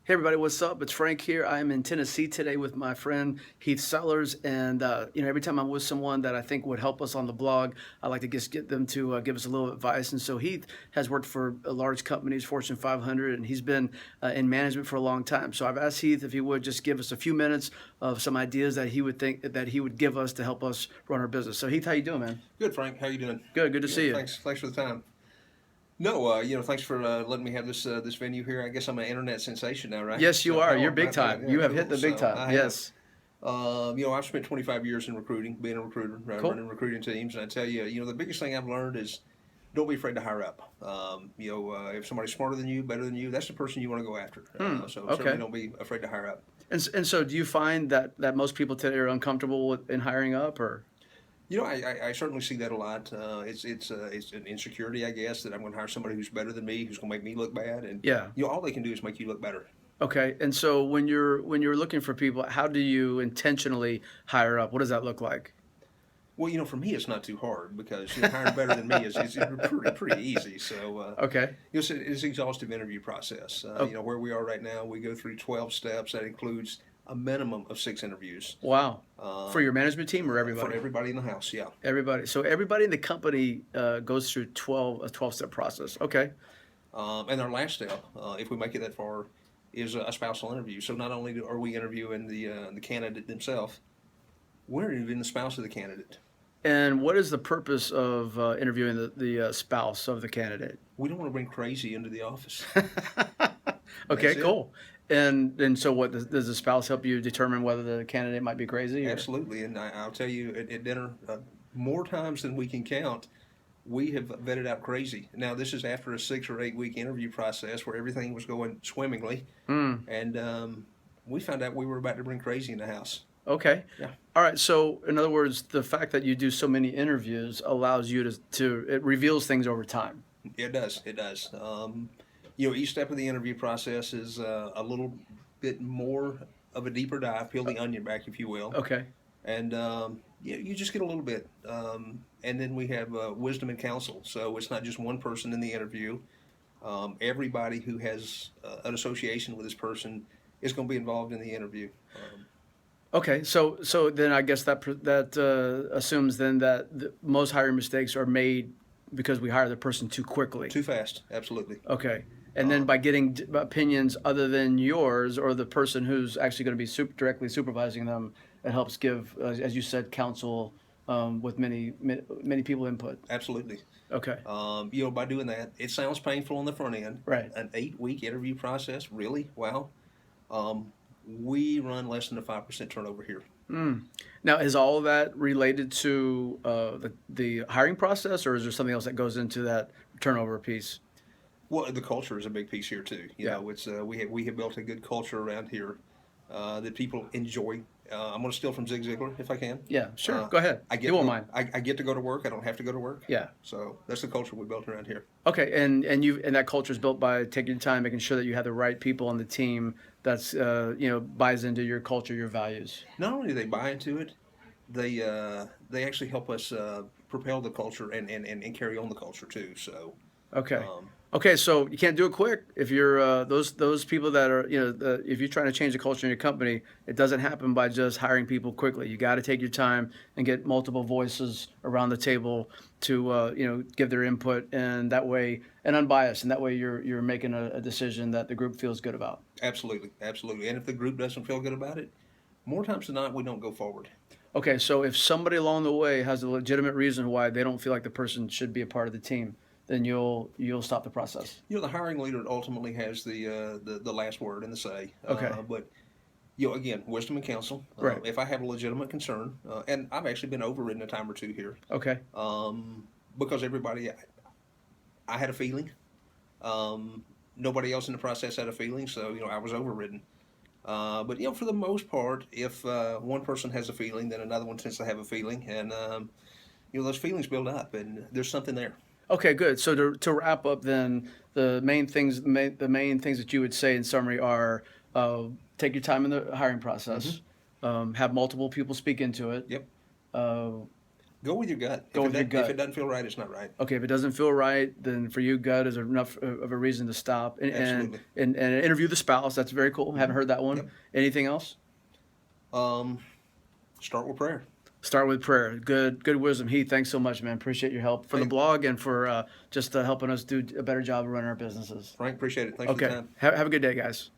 Hey everybody, what's up? It's Frank here. I am in Tennessee today with my friend Heath Sellers, and every time I'm with someone that I think would help us on the blog, I like to just get them to give us a little advice. And so Heath has worked for large companies, Fortune 500, and he's been in management for a long time. So I've asked Heath if he would just give us a few minutes of some ideas that he would think that he would give us to help us run our business. So Heath, how you doing, man? Good, Frank. How you doing? Good, good to Good. see you. Thanks for the time. No, thanks for letting me have this venue here. I guess I'm an internet sensation now, right? Yes, you So, are. You're oh, big time. yeah, You have hit cool. the big So time. I have, Yes. I've spent 25 years in recruiting, being a recruiter, Cool. running recruiting teams, and I tell you, the biggest thing I've learned is don't be afraid to hire up. If somebody's smarter than you, better than you, that's the person you want to go after. So certainly Okay. don't be afraid to hire up. And so do you find that most people today are uncomfortable in hiring up or? I certainly see that a lot. It's an insecurity, I guess, that I'm going to hire somebody who's better than me, who's going to make me look bad, and Yeah. all they can do is make you look better. Okay. And so when you're looking for people, how do you intentionally hire up? What does that look like? Well, for me, it's not too hard because hiring better than me is pretty easy. So, Okay. it's an exhaustive interview process. Oh, Where we are right now, we go through 12 steps. That includes a minimum of 6 interviews wow. For um, your management team or for everybody? everybody in the house. Yeah. Everybody. So everybody in the company goes through 12-step process. Okay. And our last step, if we make it that far, is a spousal interview. So not only are we interviewing the candidate themselves, we're interviewing the spouse of the candidate. And what is the purpose of interviewing the spouse of the candidate? We don't want to bring crazy into the office. Okay, That's it. cool. And so what does the spouse help you determine whether the candidate might be crazy or? Absolutely. And I'll tell you at dinner, more times than we can count, we have vetted out crazy. Now, this is after a 6 or 8 week interview process where everything was going swimmingly. Hmm. And we found out we were about to bring crazy in the house. Okay. Yeah. All right. So, in other words, the fact that you do so many interviews allows you to it reveals things over time. It does. It does. Each step of the interview process is a little bit more of a deeper dive, peel the onion back, if you will, Okay. and you just get a little bit. And then we have wisdom and counsel. So it's not just one person in the interview. Everybody who has an association with this person is going to be involved in the interview. Okay. So then I guess that assumes then that most hiring mistakes are made because we hire the person too quickly. Too fast, absolutely. Okay. And then Uh, by getting opinions other than yours or the person who's actually going to be directly supervising them, it helps give, as you said, counsel with many people input. Absolutely. Okay. By doing that, it sounds painful on the front end. Right. An 8 week interview process, really? Wow. Um, we run less than a 5% turnover here. Mm. Now, is all of that related to the hiring process, or is there something else that goes into that turnover piece? Well, the culture is a big piece here too. Yeah. It's we have built a good culture around here that people enjoy. I'm going to steal from Zig Ziglar if I can. Yeah. Sure. Uh, Go ahead. I get You to won't go, mind. I get to go to work. I don't have to go to work. Yeah. So that's the culture we built around here. Okay. And that culture is built by taking your time, making sure that you have the right people on the team that's buys into your culture, your values. Not only do they buy into it, they actually help us propel the culture and carry on the culture too. So Okay. um, Okay, so you can't do it quick. If you're those people that are, if you're trying to change the culture in your company, it doesn't happen by just hiring people quickly. You got to take your time and get multiple voices around the table to, give their input, and that way, and unbiased, and that way you're making a decision that the group feels good about. absolutely, absolutely. And if the group doesn't feel good about it, more times than not, we don't go forward. Okay, so if somebody along the way has a legitimate reason why they don't feel like the person should be a part of the team, then you'll stop the process. The hiring leader ultimately has the last word and the say. Okay. But again, wisdom and counsel. Right. If I have a legitimate concern, and I've actually been overridden a time or two here, Okay. because I had a feeling. Nobody else in the process had a feeling, so I was overridden. But for the most part, if one person has a feeling, then another one tends to have a feeling, and those feelings build up, and there's something there. Okay, good. So to wrap up, then the main things that you would say in summary are take your time in the hiring process, have multiple people speak into it, Yep. uh, Go with your gut. Go with your gut. If it doesn't feel right, it's not right. Okay, if it doesn't feel right, then for you, gut is enough of a reason to stop Absolutely. and interview the spouse. That's very cool. Haven't heard that one. Yep. Anything else? Start with prayer. Start with prayer. Good wisdom. Heath, thanks so much, man. Appreciate your help for the Hey. blog and for just helping us do a better job of running our businesses. Frank, appreciate it. Thanks for the Okay, time. have a good day, guys.